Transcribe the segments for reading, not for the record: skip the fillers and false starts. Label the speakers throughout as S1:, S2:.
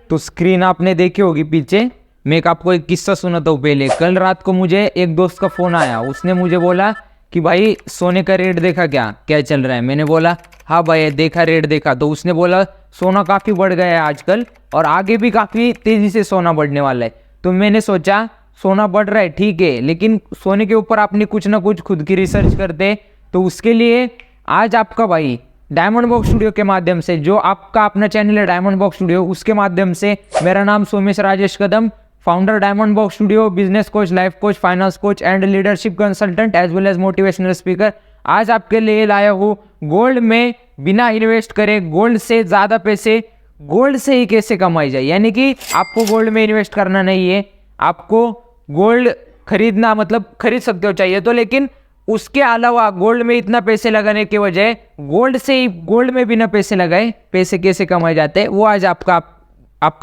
S1: तो स्क्रीन आपने देखी होगी पीछे। मैं आपको एक किस्सा सुनाता हूँ। पहले कल रात को मुझे एक दोस्त का फ़ोन आया, उसने मुझे बोला कि भाई सोने का रेट देखा क्या क्या चल रहा है। मैंने बोला हाँ भाई देखा, रेट देखा। तो उसने बोला सोना काफ़ी बढ़ गया है आजकल और आगे भी काफ़ी तेज़ी से सोना बढ़ने वाला है। तो मैंने सोचा सोना बढ़ रहा है ठीक है, लेकिन सोने के ऊपर आपने कुछ ना कुछ खुद की रिसर्च करते। तो उसके लिए आज आपका भाई डायमंड बॉक्स स्टूडियो के माध्यम से, जो आपका अपना चैनल है डायमंड बॉक्स स्टूडियो, उसके माध्यम से, मेरा नाम Somesh Rajesh Kadam, founder diamond box studio, business coach, life coach, finance coach and leadership consultant as well as motivational speaker, आज आपके लिए लाया हूँ गोल्ड में बिना इन्वेस्ट करे गोल्ड से ज़्यादा पैसे गोल्ड से ही कैसे कमाई जाए। यानी कि आपको गोल्ड में इन्वेस्ट करना नहीं है, आपको गोल्ड खरीदना मतलब खरीद सकते हो चाहिए तो, लेकिन उसके अलावा गोल्ड में इतना पैसे लगाने के बजाय गोल्ड से ही गोल्ड में बिना पैसे लगाए पैसे कैसे कमाए जाते हैं, वो आज आपका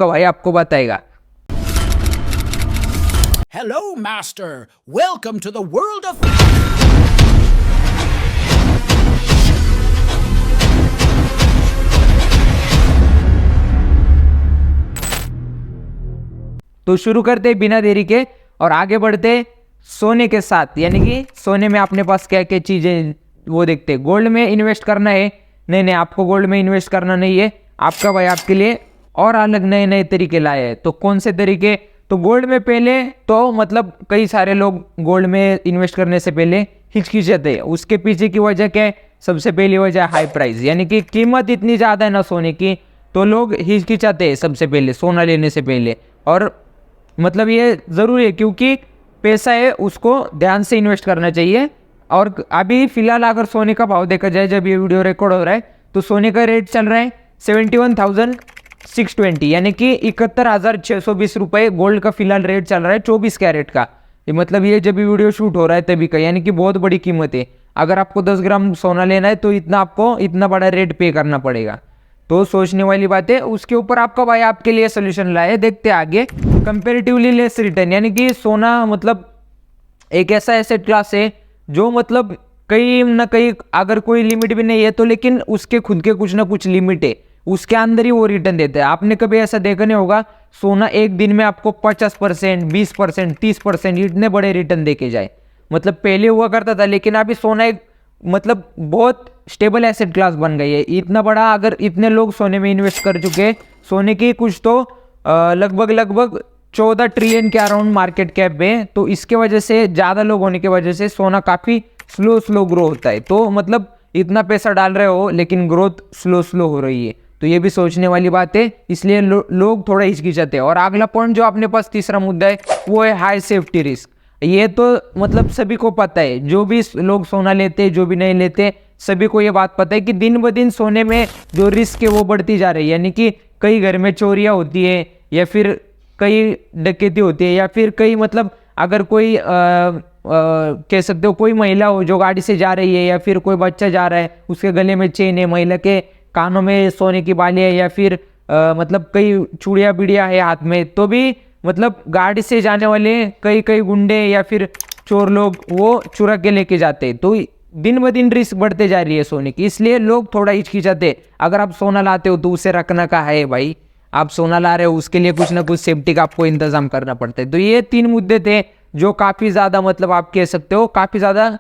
S1: भाई आपको बताएगा।
S2: Hello, Master. Welcome to the world of...
S1: तो शुरू करते हैं बिना देरी के और आगे बढ़ते सोने के साथ। यानी कि सोने में अपने पास क्या क्या चीज़ें वो देखते हैं। गोल्ड में इन्वेस्ट करना है? नहीं, आपको गोल्ड में इन्वेस्ट करना नहीं है। आपका भाई आपके लिए और अलग नए नए तरीके लाए हैं। तो कौन से तरीके? तो गोल्ड में पहले तो मतलब कई सारे लोग गोल्ड में इन्वेस्ट करने से पहले हिचकिचाते हैं। उसके पीछे की वजह क्या है? सबसे पहली वजह हाई प्राइस, यानी कि कीमत इतनी ज़्यादा है ना सोने की, तो लोग हिचकिचाते हैं सबसे पहले सोना लेने से पहले। और मतलब ये ज़रूरी है क्योंकि पैसा है उसको ध्यान से इन्वेस्ट करना चाहिए। और अभी फिलहाल अगर सोने का भाव देखा जाए, जब ये वीडियो रिकॉर्ड हो रहा है तो सोने का रेट चल रहा है 71,620, यानी कि 71,620 रुपये गोल्ड का फिलहाल रेट चल रहा है 24 कैरेट का। ये मतलब ये जब भी वीडियो शूट हो रहा है तभी का, यानी कि बहुत बड़ी कीमत है। अगर आपको 10 ग्राम सोना लेना है तो आपको इतना बड़ा रेट पे करना पड़ेगा। तो सोचने वाली बात है। उसके ऊपर आपका भाई आपके लिए सोल्यूशन लाए, देखते आगे। कंपेरेटिवली लेस रिटर्न, यानी कि सोना मतलब एक ऐसा एसेट क्लास है जो मतलब कहीं ना कहीं अगर कोई लिमिट भी नहीं है तो, लेकिन उसके खुद के कुछ ना कुछ लिमिट है, उसके अंदर ही वो रिटर्न देते हैं। आपने कभी ऐसा देखा नहीं होगा सोना एक दिन में आपको 50%, 20%, 30% इतने बड़े रिटर्न देके जाए। मतलब पहले हुआ करता था, लेकिन अभी सोना एक मतलब बहुत स्टेबल एसेट क्लास बन गई है। इतना बड़ा अगर इतने लोग सोने में इन्वेस्ट कर चुके, सोने की कुछ तो लगभग 14 ट्रिलियन के अराउंड मार्केट कैप है। तो इसके वजह से ज़्यादा लोग होने की वजह से सोना काफ़ी स्लो ग्रो होता है। तो मतलब इतना पैसा डाल रहे हो लेकिन ग्रोथ स्लो हो रही है, तो ये भी सोचने वाली बात है। इसलिए लोग थोड़ा हिचकिचाते हैं। और अगला पॉइंट जो अपने पास तीसरा मुद्दा है वो है हाई सेफ्टी रिस्क। ये तो मतलब सभी को पता है, जो भी लोग सोना लेते जो भी नहीं लेते सभी को ये बात पता है कि दिन ब दिन सोने में जो रिस्क है वो बढ़ती जा रही है। यानी कि कई घर में चोरियां होती है, या फिर कई डकैती होती है, या फिर कई मतलब अगर कोई कह सकते हो कोई महिला हो जो गाड़ी से जा रही है, या फिर कोई बच्चा जा रहा है उसके गले में चेन है, महिला के कानों में सोने की बाली है, या फिर मतलब कई चूड़ियाँ बिड़िया है हाथ में, तो भी मतलब गाड़ी से जाने वाले कई गुंडे या फिर चोर लोग वो चुरा के लेके जाते हैं। तो दिन ब दिन रिस्क बढ़ते जा रही है सोने की, इसलिए लोग थोड़ा हिचकिचाते। अगर आप सोना लाते हो तो उसे रखना का है भाई, आप सोना ला रहे हो उसके लिए कुछ ना कुछ सेफ्टी का आपको इंतजाम करना पड़ता है। तो ये 3 मुद्दे थे जो काफ़ी ज़्यादा मतलब आप कह सकते हो काफ़ी ज़्यादा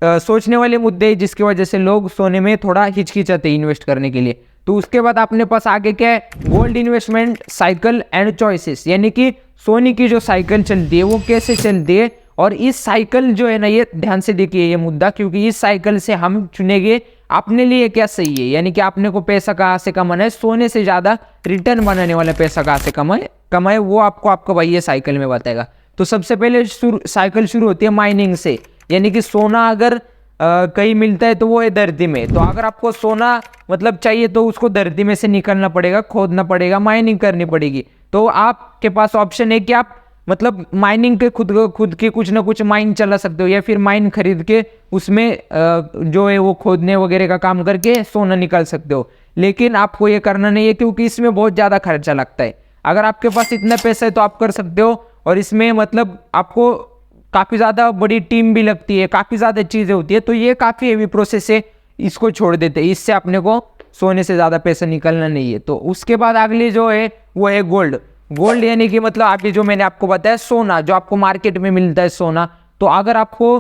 S1: सोचने वाले मुद्दे, जिसकी वजह से लोग सोने में थोड़ा हिचकिचाते इन्वेस्ट करने के लिए। तो उसके बाद अपने पास आगे क्या है? Gold investment cycle and choices, यानी कि सोने की जो साइकिल चलती है वो कैसे चलती है। और इस साइकिल जो है ना, ये ध्यान से देखिए ये मुद्दा, क्योंकि इस साइकिल से हम चुनेंगे अपने लिए क्या सही है। यानी कि आपने को पैसा कहाँ से कमाना है, सोने से ज़्यादा रिटर्न बनाने वाला पैसा कहाँ से कमाए वो आपको भाई ये साइकिल में बताएगा। तो सबसे पहले साइकिल शुरू होती है माइनिंग से, यानी कि सोना अगर कहीं मिलता है तो वो है धरती में। तो अगर आपको सोना मतलब चाहिए तो उसको धरती में से निकलना पड़ेगा, खोदना पड़ेगा, माइनिंग करनी पड़ेगी। तो आपके पास ऑप्शन है कि आप मतलब माइनिंग के खुद के कुछ ना कुछ माइन चला सकते हो, या फिर माइन खरीद के उसमें जो है वो खोदने वगैरह का काम करके सोना निकाल सकते हो। लेकिन आपको ये करना नहीं है क्योंकि इसमें बहुत ज़्यादा खर्चा लगता है। अगर आपके पास इतना पैसा है तो आप कर सकते हो, और इसमें मतलब आपको काफ़ी ज़्यादा बड़ी टीम भी लगती है, काफ़ी ज़्यादा चीज़ें होती है, तो ये काफ़ी हेवी प्रोसेस है, इसको छोड़ देते हैं। इससे अपने को सोने से ज़्यादा पैसा निकलना नहीं है। तो उसके बाद अगली जो है वो है गोल्ड। गोल्ड यानी कि मतलब अभी जो मैंने आपको बताया सोना, जो आपको मार्केट में मिलता है सोना, तो अगर आपको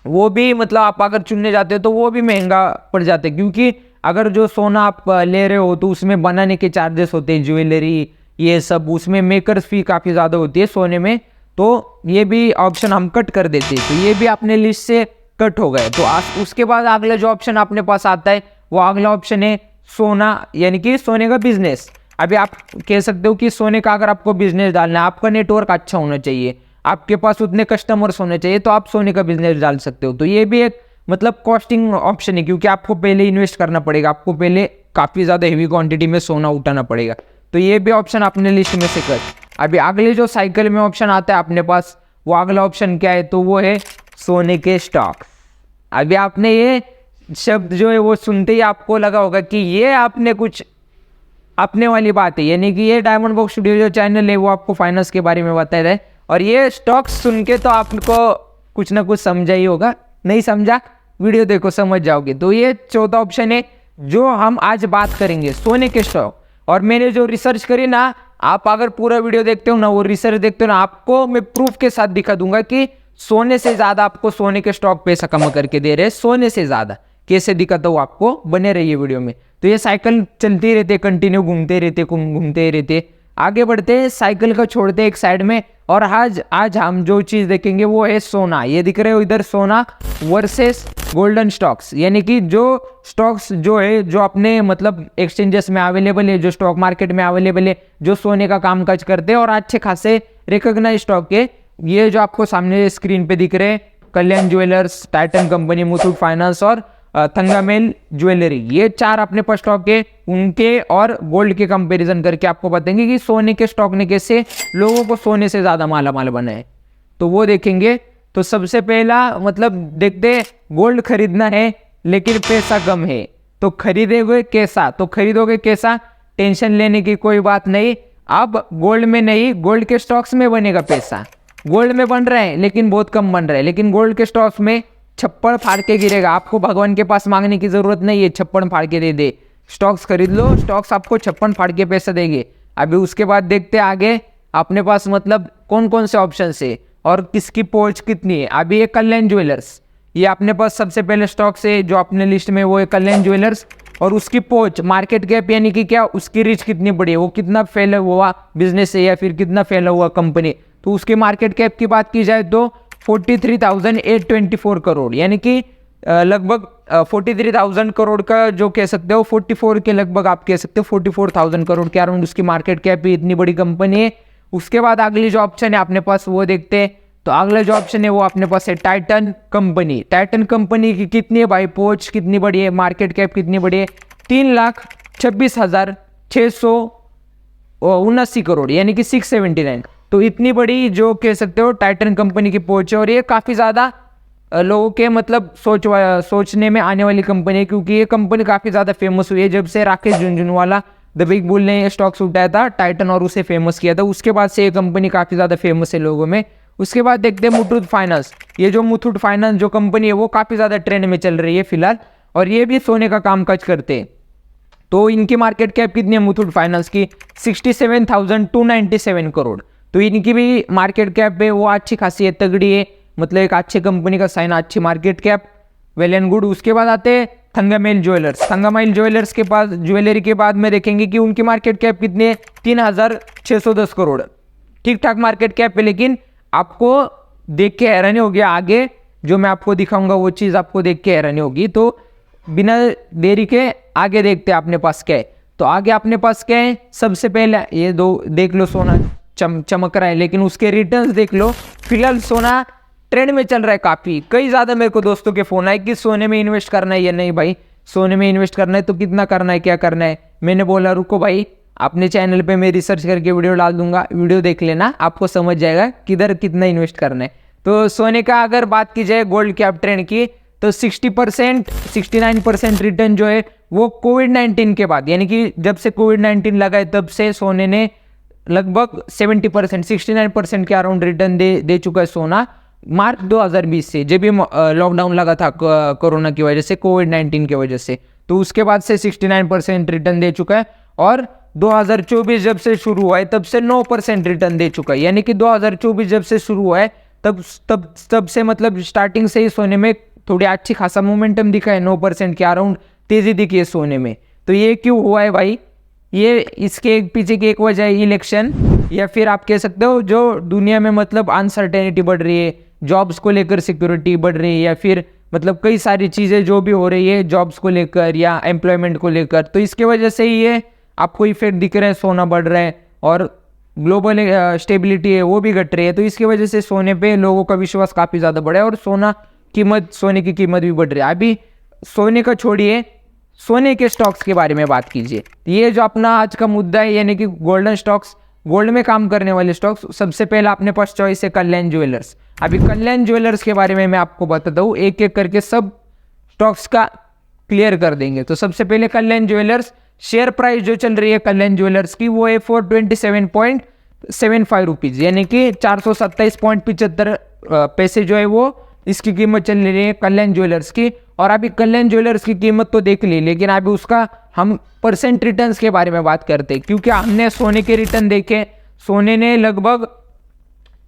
S1: वो भी मतलब आप अगर चुनने जाते हो तो वो भी महंगा पड़ जाता है, क्योंकि अगर जो सोना आप ले रहे हो तो उसमें बनाने के चार्जेस होते हैं, ज्वेलरी ये सब, उसमें मेकर्स फी काफ़ी ज़्यादा होती है सोने में। तो ये भी ऑप्शन हम कट कर देते हैं, तो ये भी अपने लिस्ट से कट हो गए। तो उसके बाद अगला जो ऑप्शन अपने पास आता है वो अगला ऑप्शन है सोना, यानी कि सोने का बिजनेस। अभी आप कह सकते हो कि सोने का अगर आपको बिजनेस डालना है, आपका नेटवर्क अच्छा होना चाहिए, आपके पास उतने कस्टमर्स होने चाहिए, तो आप सोने का बिजनेस डाल सकते हो। तो ये भी एक मतलब कॉस्टिंग ऑप्शन है, क्योंकि आपको पहले इन्वेस्ट करना पड़ेगा, आपको पहले काफ़ी ज़्यादा हेवी क्वांटिटी में सोना उठाना पड़ेगा। तो ये भी ऑप्शन अपने लिस्ट में से कर। अभी अगले जो साइकिल में ऑप्शन आता है अपने पास, वो अगला ऑप्शन क्या है, तो वो है सोने के स्टॉक। अभी आपने ये शब्द जो है वो सुनते ही आपको लगा होगा कि ये आपने कुछ अपने वाली बात है, यानी कि ये डायमंड बॉक्स स्टूडियो जो चैनल है वो आपको फाइनेंस के बारे में बता रहा है, और ये स्टॉक्स सुन के तो आपको कुछ ना कुछ समझा ही होगा। नहीं समझा, वीडियो देखो समझ जाओगे। तो ये चौथा ऑप्शन है जो हम आज बात करेंगे, सोने के स्टॉक। और मैंने जो रिसर्च करी ना, आप अगर पूरा वीडियो देखते हो ना, वो रिसर्च देखते हो ना, आपको मैं प्रूफ के साथ दिखा दूंगा कि सोने से ज़्यादा आपको सोने के स्टॉक पैसा कमा करके दे रहे हैं, सोने से ज़्यादा। कैसे दिखाता हूँ आपको, बने रहिए वीडियो में। तो ये साइकिल चलती रहते, कंटिन्यू घूमते रहते। आगे बढ़ते हैं, साइकिल को छोड़ते एक साइड में, और आज हम जो चीज़ देखेंगे वो है सोना। ये दिख रहे हो इधर, सोना वर्सेस गोल्डन स्टॉक्स, यानी कि जो स्टॉक्स जो है जो अपने मतलब एक्सचेंजेस में अवेलेबल है, जो स्टॉक मार्केट में अवेलेबल है, जो सोने का कामकाज करते हैं और अच्छे खासे रिकॉग्नाइज स्टॉक है, ये जो आपको सामने स्क्रीन पे दिख रहे हैं, Kalyan jewellers, Titan company, Muthoot finance और थंगामेल ज्वेलरी, ये चार अपने पास स्टॉक है। उनके और गोल्ड के कंपैरिजन करके आपको बताएंगे कि सोने के स्टॉक ने कैसे लोगों को सोने से ज़्यादा माला माल बनाए, तो वो देखेंगे। तो सबसे पहला मतलब देखते, गोल्ड खरीदना है लेकिन पैसा कम है, तो खरीदोगे कैसा, तो खरीदोगे कैसा, टेंशन लेने की कोई बात नहीं। अब गोल्ड में नहीं, गोल्ड के स्टॉक्स में बनेगा पैसा। गोल्ड में बन रहा है लेकिन बहुत कम बन रहा है, लेकिन गोल्ड के स्टॉक्स में छप्पड़ फाड़ के गिरेगा। आपको भगवान के पास मांगने की जरूरत नहीं है, छप्पड़ फाड़ के दे दे। स्टॉक्स खरीद लो, स्टॉक्स आपको छप्पड़ फाड़ के पैसा देंगे। अभी उसके बाद देखते आगे अपने पास मतलब कौन कौन से ऑप्शन है और किसकी पहुंच कितनी है। अभी ये कल्याण ज्वेलर्स, ये अपने पास सबसे पहले स्टॉक से जो अपने लिस्ट में वो है कल्याण ज्वेलर्स, और उसकी पहुंच मार्केट कैप यानी कि क्या, उसकी रीच कितनी बड़ी है, वो कितना फैला हुआ बिजनेस है या फिर कितना फैला हुआ कंपनी। तो उसकी मार्केट कैप की बात की जाए तो 43,824 करोड़, यानी कि लगभग 43,000 करोड़ का जो कह सकते हो, 44 के लगभग आप कह सकते हो, 44,000 करोड़ के अराउंड उसकी मार्केट कैप है, इतनी बड़ी कंपनी है। उसके बाद अगली जो ऑप्शन है अपने पास वो देखते हैं। तो अगला जो ऑप्शन है वो अपने पास है टाइटन कंपनी। टाइटन कंपनी की कितनी है भाई, पहुंच कितनी बड़ी है, मार्केट कैप कितनी बड़ी है, 3,26,679 करोड़, यानी कि 679। तो इतनी बड़ी जो कह सकते हो टाइटन कंपनी की पहुंच है, और ये काफ़ी ज़्यादा लोगों के मतलब सोचने में आने वाली कंपनी है, क्योंकि ये कंपनी काफ़ी ज़्यादा फेमस हुई है जब से Rakesh Jhunjhunwala the big bull ने स्टॉक्स उठाया था टाइटन और उसे फेमस किया था। उसके बाद से ये कंपनी काफ़ी ज़्यादा फेमस है लोगों में। उसके बाद देखते हैं मुथूट फाइनेंस। ये जो मुथूट फाइनेंस जो कंपनी है वो काफ़ी ज़्यादा ट्रेंड में चल रही है फिलहाल, और ये भी सोने का कामकाज करते हैं। तो इनकी मार्केट कैप कितनी है मुथूट फाइनेंस की, 67,297 करोड़। तो इनकी भी मार्केट कैप है वो अच्छी खासी है, तगड़ी है, मतलब एक अच्छी कंपनी का साइन, अच्छी market cap, well and good. उसके बाद आते हैं थंगामेल ज्वेलर्स। थंगामेल ज्वेलर्स के पास ज्वेलरी के बाद में देखेंगे कि उनकी मार्केट कैप कितनी है, 3,610 करोड़। ठीक ठाक मार्केट कैप है, लेकिन आपको देख के हैरानी होगी, आगे जो मैं आपको दिखाऊंगा वो चीज़ आपको देख के हैरानी होगी। तो बिना देरी के आगे देखते हैं अपने पास क्या है। तो आगे अपने पास क्या है, सबसे पहले ये दो देख लो, सोना चमक रहा है, लेकिन उसके रिटर्न्स देख लो। फिलहाल सोना ट्रेंड में चल रहा है काफ़ी। कई ज़्यादा मेरे को दोस्तों के फ़ोन आए कि सोने में इन्वेस्ट करना है या नहीं भाई, सोने में इन्वेस्ट करना है तो कितना करना है, क्या करना है। मैंने बोला रुको भाई, अपने चैनल पे मैं रिसर्च करके वीडियो डाल दूंगा, वीडियो देख लेना, आपको समझ जाएगा किधर कितना इन्वेस्ट करना है। तो सोने का अगर बात की जाए गोल्ड कैप ट्रेंड की, तो 60% 69% रिटर्न जो है वो कोविड-19 के बाद, यानी कि जब से कोविड-19 लगा है तब से सोने ने लगभग 70% 69% के अराउंड रिटर्न दे चुका है सोना, मार्च 2020 से, जब भी लॉकडाउन लगा था कोरोना की वजह से, कोविड-19 की वजह से। तो उसके बाद से 69% रिटर्न दे चुका है। और 2024 जब से शुरू हुआ है तब से 9% रिटर्न दे चुका है। यानी कि 2024 जब से शुरू हुआ है तब से मतलब स्टार्टिंग से ही सोने में थोड़ी अच्छी खासा मोमेंटम दिखा है, 9% के अराउंड तेजी दिखी है सोने में। तो ये क्यों हुआ है भाई? ये इसके पीछे की एक वजह है इलेक्शन, या फिर आप कह सकते हो जो दुनिया में मतलब अनसर्टेनिटी बढ़ रही है, जॉब्स को लेकर सिक्योरिटी बढ़ रही है, या फिर मतलब कई सारी चीज़ें जो भी हो रही है जॉब्स को लेकर या एम्प्लॉयमेंट को लेकर, तो इसके वजह से ये आपको इफेक्ट दिख रहा है, सोना बढ़ रहा है और ग्लोबल स्टेबिलिटी है वो भी घट रही है। तो इसकी वजह से सोने पे लोगों का विश्वास काफ़ी ज़्यादा बढ़ा है और सोने की कीमत भी बढ़ रही है। अभी सोने का छोड़िए, सोने के स्टॉक्स के बारे में बात कीजिए। ये जो अपना आज का मुद्दा है यानी कि गोल्डन स्टॉक्स, गोल्ड में काम करने वाले स्टॉक्स, सबसे पहले अपने पास चॉइस है कल्याण ज्वेलर्स। अभी कल्याण ज्वेलर्स के बारे में मैं आपको बताता हूँ, एक एक करके सब स्टॉक्स का क्लियर कर देंगे। तो सबसे पहले कल्याण ज्वेलर्स, शेयर प्राइस जो चल रही है कल्याण ज्वेलर्स की वो है 427.75 रुपीज़, यानी कि 427.75 पैसे जो है वो इसकी कीमत चल रही है कल्याण ज्वेलर्स की। और अभी कल्याण ज्वेलर्स की कीमत तो देख ली, लेकिन अभी उसका हम परसेंट रिटर्न्स के बारे में बात करते हैं, क्योंकि हमने सोने के रिटर्न देखे। सोने ने लगभग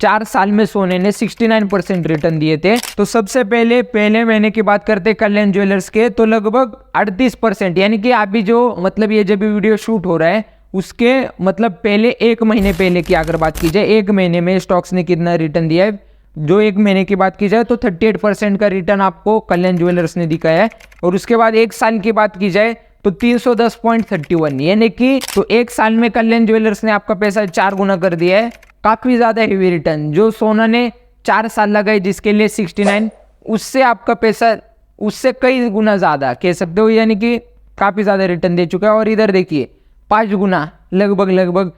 S1: 4 साल में सोने ने 69% रिटर्न दिए थे। तो सबसे पहले महीने की बात करते हैं कल्याण ज्वेलर्स के, तो लगभग 38%, यानी कि अभी जो मतलब ये जब वीडियो शूट हो रहा है उसके मतलब पहले 1 महीने पहले की अगर बात की जाए, 1 महीने में स्टॉक्स ने कितना रिटर्न दिया है, जो 1 महीने की बात की जाए तो 38% का रिटर्न आपको कल्याण ज्वेलर्स ने दिखाया है। और उसके बाद 1 साल की बात की जाए तो 310.31, यानी कि तो 1 साल में कल्याण ज्वेलर्स ने आपका पैसा 4 गुना कर दिया है। काफ़ी ज़्यादा हेवी रिटर्न। जो सोना ने 4 साल लगाए जिसके लिए 69, उससे आपका पैसा उससे कई गुना ज़्यादा कह सकते हो, यानी कि काफ़ी ज़्यादा रिटर्न दे चुका है। और इधर देखिए 5 गुना, लगभग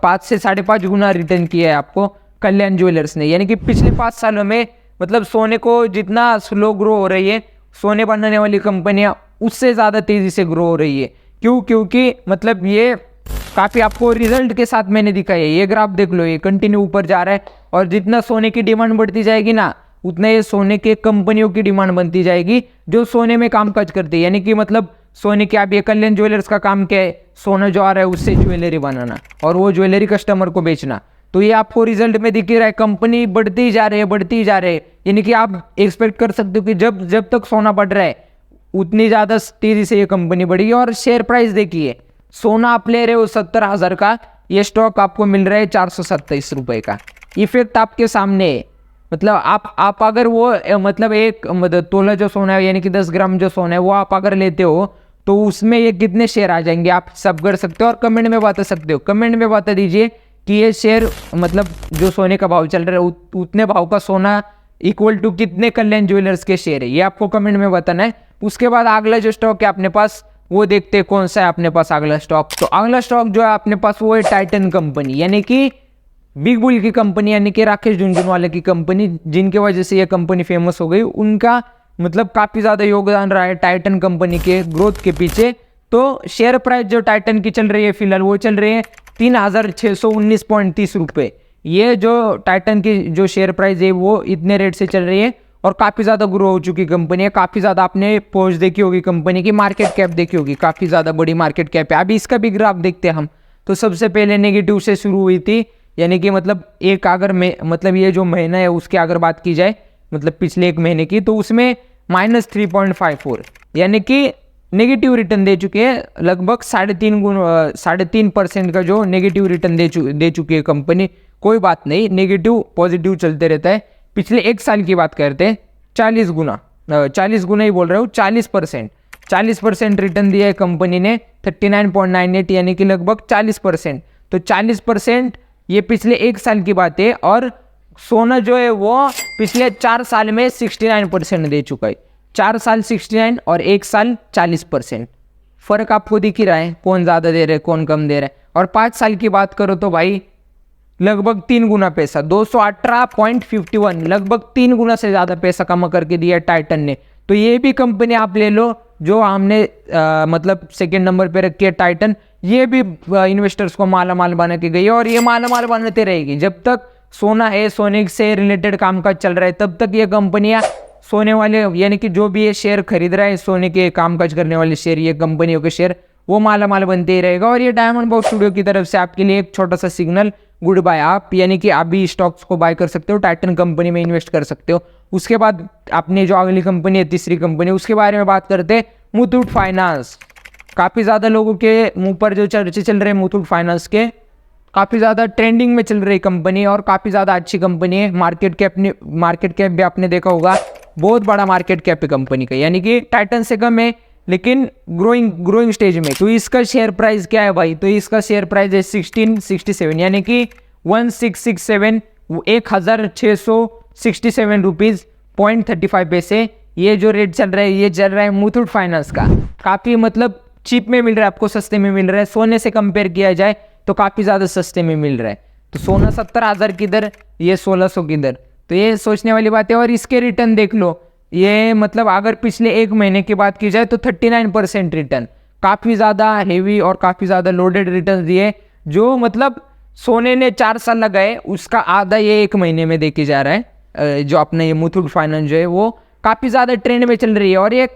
S1: 5 से 5.5 गुना रिटर्न किया है आपको कल्याण ज्वेलर्स ने। यानी कि पिछले 5 सालों में मतलब सोने को जितना स्लो ग्रो हो रही है, सोने बनाने वाली कंपनियां उससे ज़्यादा तेज़ी से ग्रो हो रही है। क्यों? क्योंकि मतलब ये काफ़ी आपको रिजल्ट के साथ मैंने दिखाया है। ये ग्राफ देख लो, ये कंटिन्यू ऊपर जा रहा है और जितना सोने की डिमांड बढ़ती जाएगी ना, उतना ये सोने के कंपनियों की डिमांड बनती जाएगी जो सोने में कामकाज करती है। यानी कि मतलब सोने के, अब ये कल्याण ज्वेलर्स का काम क्या है, सोना जो आ रहा है उससे ज्वेलरी बनाना और वो ज्वेलरी कस्टमर को बेचना। तो ये आपको रिजल्ट में दिख रहा है, कंपनी बढ़ती जा रही है। यानी कि आप एक्सपेक्ट कर सकते हो कि जब तक सोना बढ़ रहा है उतनी ज़्यादा तेज़ी से ये कंपनी बढ़ेगी। और शेयर प्राइस देखिए, सोना आप ले रहे हो 70,000 का, ये स्टॉक आपको मिल रहा है 427 रुपये का। इफेक्ट आपके सामने है। मतलब आप अगर वो मतलब एक तोला जो सोना है यानी कि 10 ग्राम जो सोना है वो आप अगर लेते हो तो उसमें ये कितने शेयर आ जाएंगे आप सब कर सकते हो और कमेंट में बता सकते हो। कमेंट में बता दीजिए कि ये शेयर मतलब जो सोने का भाव चल रहा है उतने भाव का सोना इक्वल टू कितने कल्याण ज्वेलर्स के शेयर है, ये आपको कमेंट में बताना है। उसके बाद अगला जो स्टॉक है अपने पास वो देखते हैं कौन सा है अपने पास अगला स्टॉक। तो अगला स्टॉक जो है अपने पास वो है टाइटन कंपनी, यानी कि बिग बुल की कंपनी, यानी कि राकेश झुनझुनवाला की कंपनी, जिनके वजह से ये कंपनी फेमस हो गई। उनका मतलब काफ़ी ज़्यादा योगदान रहा है टाइटन कंपनी के ग्रोथ के पीछे। तो शेयर प्राइस जो टाइटन की चल रही है फिलहाल वो चल रही है 3,619.30 रुपये। ये जो टाइटन की जो शेयर प्राइस है वो इतने रेट से चल रही है और काफ़ी ज़्यादा ग्रो हो चुकी कंपनी है। काफ़ी ज़्यादा आपने पोस्ट देखी होगी कंपनी की, मार्केट कैप देखी होगी, काफ़ी ज़्यादा बड़ी मार्केट कैप है। अभी इसका भी ग्राफ देखते हैं हम। तो सबसे पहले नेगेटिव से शुरू हुई थी, यानी कि मतलब एक अगर मतलब ये जो महीना है उसकी अगर बात की जाए मतलब पिछले 1 महीने की, तो उसमें -3.54 यानी कि नेगेटिव रिटर्न दे चुके हैं। लगभग 3.5% का जो नेगेटिव रिटर्न दे चुकी है कंपनी। कोई बात नहीं, नेगेटिव पॉजिटिव चलते रहता है। पिछले 1 साल की बात करते हैं, 40 गुना ही बोल रहा हूँ, 40% रिटर्न दिया है कंपनी ने, 39.98 यानी कि लगभग 40%। तो 40% ये पिछले 1 साल की बात है। और सोना जो है वो पिछले 4 साल में 69% दे चुका है। 4 साल 69 और 1 साल 40%। फ़र्क आपको दिख ही रहा है, कौन ज़्यादा दे रहा है कौन कम दे रहा है। और 5 साल की बात करो तो भाई लगभग 3 गुना पैसा, 218.51, लगभग 3 गुना से ज़्यादा पैसा कमा करके दिया टाइटन ने। तो ये भी कंपनी आप ले लो जो हमने मतलब सेकंड नंबर पे रखी है टाइटन। ये भी इन्वेस्टर्स को माला माल बना के गई है और ये माला माल बनाते रहेगी जब तक सोना है, सोने से रिलेटेड कामकाज चल रहा है, तब तक ये कंपनियां सोने वाले यानी कि जो भी ये शेयर खरीद रहा है, सोने के कामकाज करने वाले शेयर, ये कंपनियों के शेयर, वो माला माल बनते ही रहेगा। और ये डायमंड बॉक्स स्टूडियो की तरफ से आपके लिए एक छोटा सा सिग्नल, गुड बाय। आप यानी कि आप भी स्टॉक्स को बाय कर सकते हो, टाइटन कंपनी में इन्वेस्ट कर सकते हो। उसके बाद अपनी जो अगली कंपनी है, तीसरी कंपनी, उसके बारे में बात करते हैं, मुथूट फाइनेंस। काफ़ी ज़्यादा लोगों के मुंह पर जो चर्चे चल रहे हैं मुथूट फाइनेंस के, काफ़ी ज़्यादा ट्रेंडिंग में चल रही कंपनी और काफ़ी ज़्यादा अच्छी कंपनी है। मार्केट कैप भी आपने देखा होगा, बहुत बड़ा मार्केट कैप है कंपनी का, यानी कि टाइटन से कम है लेकिन ग्रोइंग स्टेज में। तो इसका शेयर प्राइस क्या है भाई? तो इसका शेयर प्राइस है 1667, यानी कि 1667, 1667 रुपीज़ 0.35 पैसे। ये जो रेट चल रहा है, ये चल रहा है मुथूट फाइनेंस का। काफ़ी मतलब चीप में मिल रहा है आपको, सस्ते में मिल रहा है। सोने से कंपेयर किया जाए तो काफ़ी ज़्यादा सस्ते में मिल रहा है। तो सोना 70,000 किधर, ये 1600 किधर, तो ये सोचने वाली बात है। और इसके रिटर्न देख लो, ये मतलब अगर पिछले एक महीने की बात की जाए तो 39% रिटर्न, काफ़ी ज़्यादा हेवी और काफ़ी ज़्यादा लोडेड रिटर्न दिए। जो मतलब सोने ने 4 साल लगाए, उसका आधा ये एक महीने में देखे जा रहा है। जो अपना ये मुथूट फाइनेंस जो है वो काफ़ी ज़्यादा ट्रेंड में चल रही है। और ये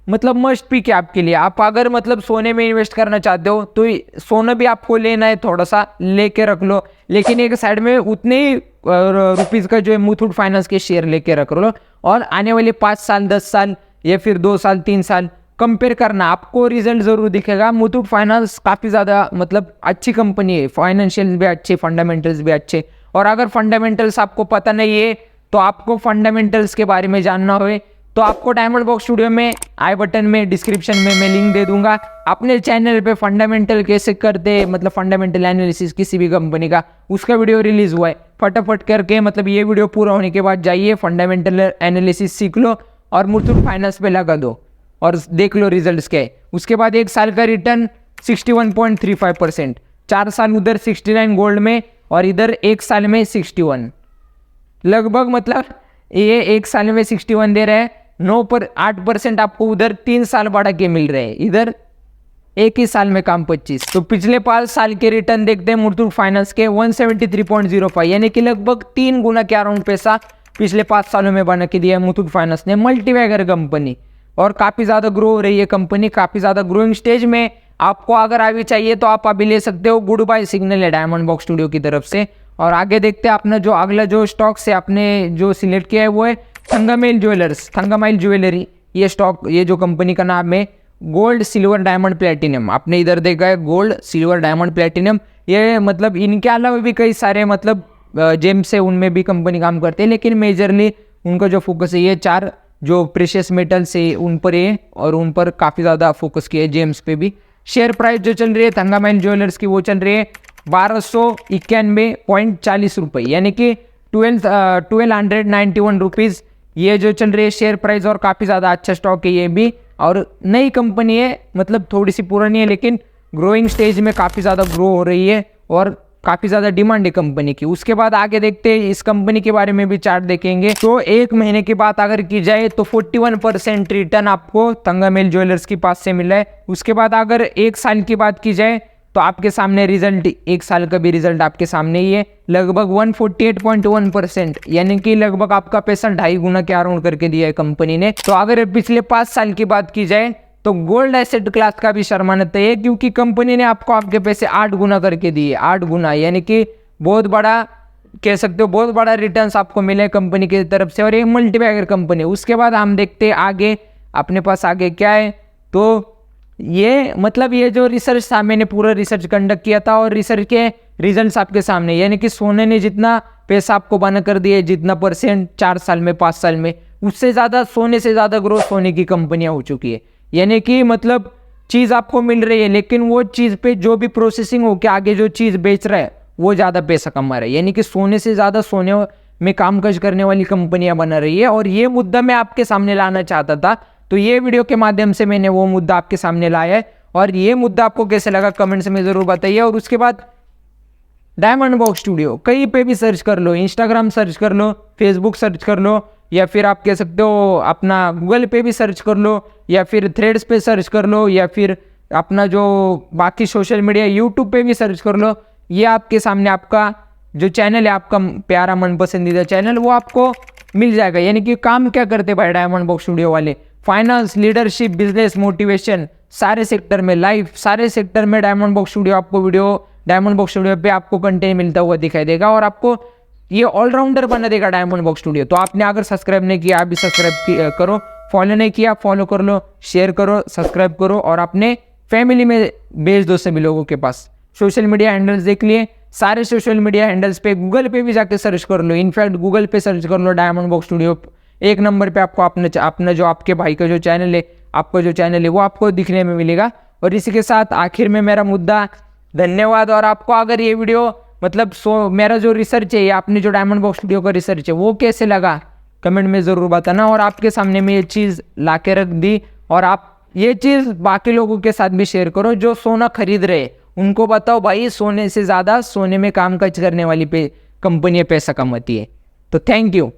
S1: मतलब मस्ट पिक है आपके लिए। आप अगर मतलब सोने में इन्वेस्ट करना चाहते हो तो सोना भी आपको लेना है, थोड़ा सा लेके रख लो, लेकिन एक साइड में उतने ही रुपीज़ का जो है मुथूट फाइनेंस के शेयर लेके रख लो। और आने वाले 5 साल, 10 साल या फिर 2 साल, 3 साल कंपेयर करना, आपको रिजल्ट ज़रूर दिखेगा। मुथूट फाइनेंस काफ़ी ज़्यादा मतलब अच्छी कंपनी है, फाइनेंशियल भी अच्छे, फंडामेंटल्स भी अच्छे। और अगर फंडामेंटल्स आपको पता नहीं है, तो आपको फंडामेंटल्स के बारे में जानना हो तो आपको डायमंड बॉक्स स्टूडियो में आई बटन में, डिस्क्रिप्शन में मैं लिंक दे दूंगा। अपने चैनल पे फंडामेंटल कैसे करते, मतलब फंडामेंटल एनालिसिस किसी भी कंपनी का, उसका वीडियो रिलीज हुआ है। फटाफट करके मतलब ये वीडियो पूरा होने के बाद जाइए, फंडामेंटल एनालिसिस सीख लो और मुथूट फाइनेंस पे लगा दो और देख लो रिजल्ट्स क्या है। उसके बाद 1 साल का रिटर्न 61.35%, 4 साल उधर 69 गोल्ड में और इधर 1 साल में 61, लगभग मतलब ये 1 साल में 61 दे रहे हैं। 8% आपको उधर 3 साल बढ़ा के मिल रहे हैं, इधर एक ही साल में काम 25। तो पिछले 5 साल के रिटर्न देखते हैं मुथूट फाइनेंस के 173.05, यानी कि लगभग 3 गुना के अराउंड पैसा पिछले 5 सालों में बना के दिया है मुथूट फाइनेंस ने। मल्टीबैगर कंपनी और काफ़ी ज़्यादा ग्रो हो रही है कंपनी, काफ़ी ज़्यादा ग्रोइंग स्टेज में। आपको अगर अभी चाहिए तो आप अभी ले सकते हो, गुड बाय सिग्नल है डायमंड बॉक्स स्टूडियो की तरफ से। और आगे देखते हैं अपना जो अगला जो स्टॉक से आपने जो सिलेक्ट किया है वो है थंगामाइल ज्वेलर्स, थंगामाइल ज्वेलरी। ये स्टॉक, ये जो कंपनी का नाम है गोल्ड, सिल्वर, डायमंड, प्लेटिनम। आपने इधर देखा है गोल्ड, सिल्वर, डायमंड, प्लेटिनम। ये मतलब इनके अलावा भी कई सारे मतलब जेम्स है, उनमें भी कंपनी काम करते हैं, लेकिन मेजरली उनका जो फोकस है ये 4 जो प्रेशियस मेटल्स है उन पर है और उन पर काफ़ी ज़्यादा फोकस किया है, जेम्स पे भी। शेयर प्राइस जो चल रही है थंगामाइल ज्वेलर्स की वो चल रही है 1291.40 रुपये, यानी कि 1291 रुपीज़ ये जो चल रही है शेयर प्राइस। और काफ़ी ज़्यादा अच्छा स्टॉक है ये भी, और नई कंपनी है, मतलब थोड़ी सी पुरानी है लेकिन ग्रोइंग स्टेज में काफ़ी ज़्यादा ग्रो हो रही है और काफ़ी ज़्यादा डिमांड है कंपनी की। उसके बाद आगे देखते हैं इस कंपनी के बारे में भी चार्ट देखेंगे। तो एक महीने की बात अगर की जाए तो 41% रिटर्न आपको थंगामाइल ज्वेलर्स के पास से मिला है। उसके बाद अगर 1 साल की बात की जाए तो आपके सामने रिजल्ट, 1 साल का भी रिजल्ट आपके सामने ही है, लगभग 148.1%, यानी कि लगभग आपका पैसा 2.5 गुना के अराउंड करके दिया है कंपनी ने। तो अगर पिछले 5 साल की बात की जाए तो गोल्ड एसेट क्लास का भी शर्मानत है, क्योंकि कंपनी ने आपको आपके पैसे 8 गुना करके दिए, 8 गुना, यानी कि बहुत बड़ा कह सकते हो, बहुत बड़ा रिटर्न्स आपको मिले कंपनी की तरफ से। और ये मल्टीबैगर कंपनी। उसके बाद हम देखते हैं आगे अपने पास आगे क्या है। तो ये मतलब ये जो रिसर्च था, मैंने पूरा रिसर्च कंडक्ट किया था और रिसर्च के रिजल्ट्स आपके सामने, यानी कि सोने ने जितना पैसा आपको बना कर दिया, जितना परसेंट 4 साल में, 5 साल में, उससे ज़्यादा सोने से ज़्यादा ग्रोथ सोने की कंपनियां हो चुकी है। यानी कि मतलब चीज़ आपको मिल रही है, लेकिन वो चीज़ पे जो भी प्रोसेसिंग हो के आगे जो चीज़ बेच रहा है वो ज़्यादा पैसा कमा रहा है, यानी कि सोने से ज़्यादा सोने में कामकाज करने वाली कंपनियां बना रही है। और ये मुद्दा मैं आपके सामने लाना चाहता था, तो ये वीडियो के माध्यम से मैंने वो मुद्दा आपके सामने लाया है। और ये मुद्दा आपको कैसे लगा कमेंट्स में ज़रूर बताइए। और उसके बाद डायमंड बॉक्स स्टूडियो कहीं पे भी सर्च कर लो, इंस्टाग्राम सर्च कर लो, फेसबुक सर्च कर लो, या फिर आप कह सकते हो अपना गूगल पे भी सर्च कर लो, या फिर थ्रेड्स पे सर्च कर लो, या फिर अपना जो बाकी सोशल मीडिया यूट्यूब पे भी सर्च कर लो। ये आपके सामने आपका जो चैनल है, आपका प्यारा मन पसंदीदा चैनल, वो आपको मिल जाएगा। यानी कि काम क्या करते भाई डायमंड बॉक्स स्टूडियो वाले, फाइनेंस, लीडरशिप, बिजनेस, मोटिवेशन, सारे सेक्टर में, लाइफ, सारे सेक्टर में डायमंड बॉक्स स्टूडियो आपको वीडियो, डायमंड बॉक्स स्टूडियो पे आपको कंटेंट मिलता हुआ दिखाई देगा और आपको ये ऑलराउंडर बना देगा डायमंड बॉक्स स्टूडियो। तो आपने अगर सब्सक्राइब नहीं किया, आप भी सब्सक्राइब करो, फॉलो नहीं किया फॉलो कर लो, शेयर करो, सब्सक्राइब करो और अपने फैमिली में भेज दो सभी लोगों के पास। सोशल मीडिया हैंडल्स देख लिए, सारे सोशल मीडिया हैंडल्स पे, गूगल पे भी जाके सर्च कर लो, इनफैक्ट गूगल पे सर्च कर लो डायमंड बॉक्स स्टूडियो, एक नंबर पे आपको अपना जो आपके भाई का जो चैनल है, आपका जो चैनल है वो आपको दिखने में मिलेगा। और इसी के साथ आखिर में मेरा मुद्दा, धन्यवाद। और आपको अगर ये वीडियो मतलब मेरा जो रिसर्च है, आपने जो डायमंड बॉक्स स्टूडियो का रिसर्च है वो कैसे लगा कमेंट में ज़रूर बताना। और आपके सामने में ये चीज़ ला के रख दी और आप ये चीज़ बाकी लोगों के साथ भी शेयर करो जो सोना खरीद रहे, उनको बताओ भाई सोने से ज़्यादा सोने में काम काज करने वाली कंपनी पैसा कमाती है। तो थैंक यू।